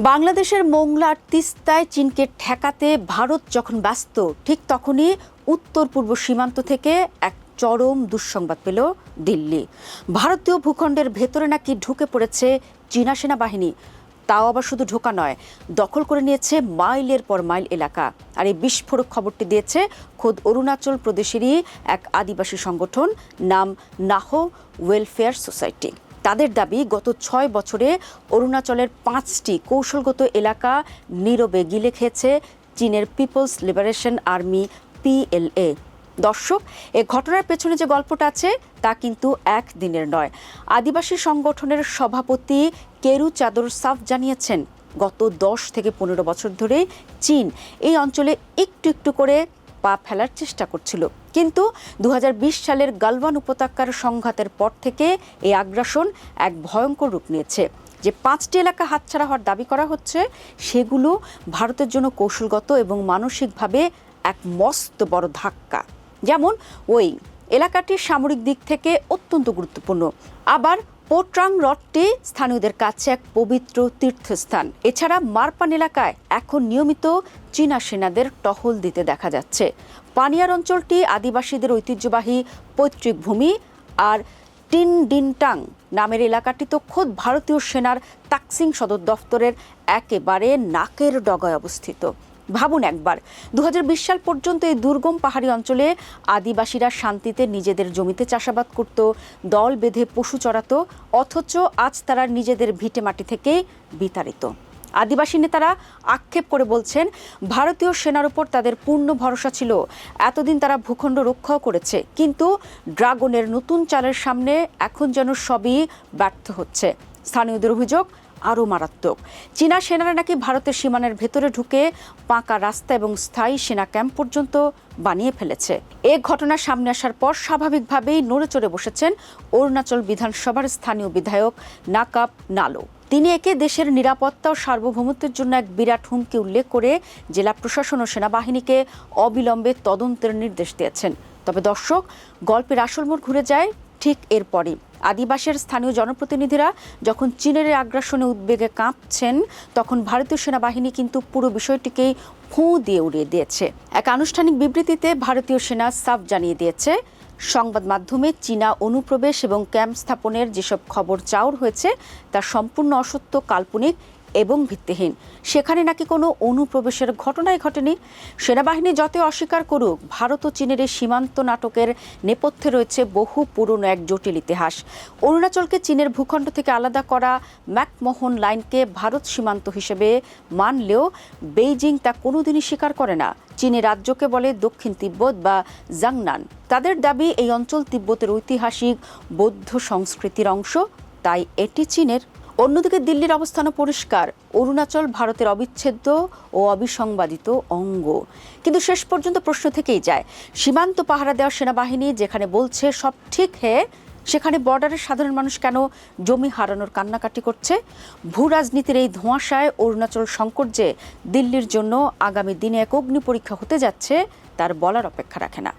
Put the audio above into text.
বাংলাদেশের মোংলার তিস্তায় চীনকে ঠেকাতে ভারত যখন ব্যস্ত, ঠিক তখনই উত্তর পূর্ব সীমান্ত থেকে এক চরম দুঃসংবাদ পেল দিল্লি। ভারতীয় ভূখণ্ডের ভেতরে নাকি ঢুকে পড়েছে চীনা সেনাবাহিনী। তাও আবার শুধু ঢোকা নয়, দখল করে নিয়েছে মাইলের পর মাইল এলাকা। আর এই বিস্ফোরক খবরটি দিয়েছে খোদ অরুণাচল প্রদেশেরই এক আদিবাসী সংগঠন, নাম নাহো ওয়েলফেয়ার সোসাইটি। তাদের দাবি, গত ৬ বছরে অরুণাচলের ৫টি কৌশলগত এলাকা নীরবে গিলে খেয়েছে চীনের পিপলস লিবারেশন আর্মি PLA। দর্শক, এ ঘটনার পেছনে যে গল্পটা আছে তা কিন্তু একদিনের নয়। আদিবাসী সংগঠনের সভাপতি কেরু চাদর সাফ জানিয়েছেন, গত ১০ থেকে ১৫ বছর ধরে চীন এই অঞ্চলে একটু একটু করে পা ফেলার চেষ্টা করছিল, কিন্তু ২০২০ সালের গালওয়ান উপত্যকার সংঘাতের পর থেকে এই আগ্রাসন এক ভয়ঙ্কর রূপ নিয়েছে। যে ৫টি এলাকা হাতছাড়া হওয়ার দাবি করা হচ্ছে, সেগুলো ভারতের জন্য কৌশলগত এবং মানসিকভাবে এক মস্ত বড় ধাক্কা। যেমন ওই এলাকাটি সামরিক দিক থেকে অত্যন্ত গুরুত্বপূর্ণ, আবার পোট্রাং হ্রদটি স্থানীয়দের কাছে এক পবিত্র তীর্থস্থান। এছাড়া মারপান এলাকায় এখন নিয়মিত চীনা সেনাদের টহল দিতে দেখা যাচ্ছে। পানিয়ার অঞ্চলটি আদিবাসীদের ঐতিহ্যবাহী পৈতৃক ভূমি, আর টিনডিনটাং নামের এলাকাটি তো খোদ ভারতীয় সেনার তাকসিং সদর দফতরের একেবারে নাকের ডগায় অবস্থিত। ভাবুন একবার, ২০২০ সাল পর্যন্ত এই দুর্গম পাহাড়ি অঞ্চলে আদিবাসীরা শান্তিতে নিজেদের জমিতে চাষাবাদ করত, দল বেঁধে পশু চড়াতো, অথচ আজ তারা নিজেদের ভিটে মাটি থেকে বিতাড়িত। আদিবাসী নেতারা আক্ষেপ করে বলছেন, ভারতীয় সেনার উপর তাদের পূর্ণ ভরসা ছিল, এতদিন তারা ভূখণ্ড রক্ষাও করেছে, কিন্তু ড্রাগনের নতুন চালের সামনে এখন যেন সবই ব্যর্থ হচ্ছে। স্থানীয়দের অভিযোগ আরও মারাত্মক, চীনা সেনারা নাকি ভারতের সীমানার ভেতরে ঢুকে পাকা রাস্তা এবং স্থায়ী সেনা ক্যাম্প পর্যন্ত বানিয়ে ফেলেছে। এ ঘটনা সামনে আসার পর স্বাভাবিকভাবেই নড়ে চড়ে বসেছেন অরুণাচল বিধানসভার স্থানীয় বিধায়ক নাকাপ নালো। তিনি একে দেশের নিরাপত্তা ও সার্বভৌমত্বের জন্য এক বিরাট হুমকি উল্লেখ করে জেলা প্রশাসন ও সেনাবাহিনীকে অবিলম্বে তদন্তের নির্দেশ দিয়েছেন। তবে দর্শক, গল্পের আসল মোড় ঘুরে যায় ঠিক এরপরই। আদিবাসীর স্থানীয় জনপ্রতিনিধিরা যখন চীনের আগ্রাসনে উদ্বেগে কাঁপছেন, তখন ভারতীয় সেনাবাহিনী কিন্তু পুরো বিষয়টিকেই ফোঁ দিয়ে উড়িয়ে দিয়েছে। এক আনুষ্ঠানিক বিবৃতিতে ভারতীয় সেনা সাফ জানিয়ে দিয়েছে, সংবাদ মাধ্যমে চীনা অনুপ্রবেশ এবং ক্যাম্প স্থাপনের যেসব খবর চাউর হয়েছে তা সম্পূর্ণ অসত্য, কাল্পনিক এবং ভিত্তিহীন। সেখানে নাকি কোনো অনুপ্রবেশের ঘটনাই ঘটেনি। সেনাবাহিনী যতই অস্বীকার করুক, ভারত ও চীনের এই সীমান্ত নাটকের নেপথ্যে রয়েছে বহু পুরনো এক জটিল ইতিহাস। অরুণাচলকে চীনের ভূখণ্ড থেকে আলাদা করা ম্যাকমোহন লাইনকে ভারত সীমান্ত হিসেবে মানলেও বেইজিং তা কোনোদিনই স্বীকার করে না। চীনের রাজ্যকে বলে দক্ষিণ তিব্বত বা জাংনান। তাদের দাবি, এই অঞ্চল তিব্বতের ঐতিহাসিক বৌদ্ধ সংস্কৃতির অংশ, তাই এটি চীনের। অন্যদিকে দিল্লির অবস্থানও পরিষ্কার, অরুণাচল ভারতের অবিচ্ছেদ্য ও অবিসংবাদিত অঙ্গ। কিন্তু শেষ পর্যন্ত প্রশ্ন থেকেই যায়, সীমান্ত পাহারা দেওয়া সেনাবাহিনী যেখানে বলছে সব ঠিক, সেখানে বর্ডারের সাধারণ মানুষ কেন জমি হারানোর কান্নাকাটি করছে? ভূ রাজনীতির এই ধোঁয়াশায় অরুণাচল সংকট যে দিল্লির জন্য আগামী দিনে এক অগ্নি পরীক্ষা হতে যাচ্ছে, তার বলার অপেক্ষা রাখে না।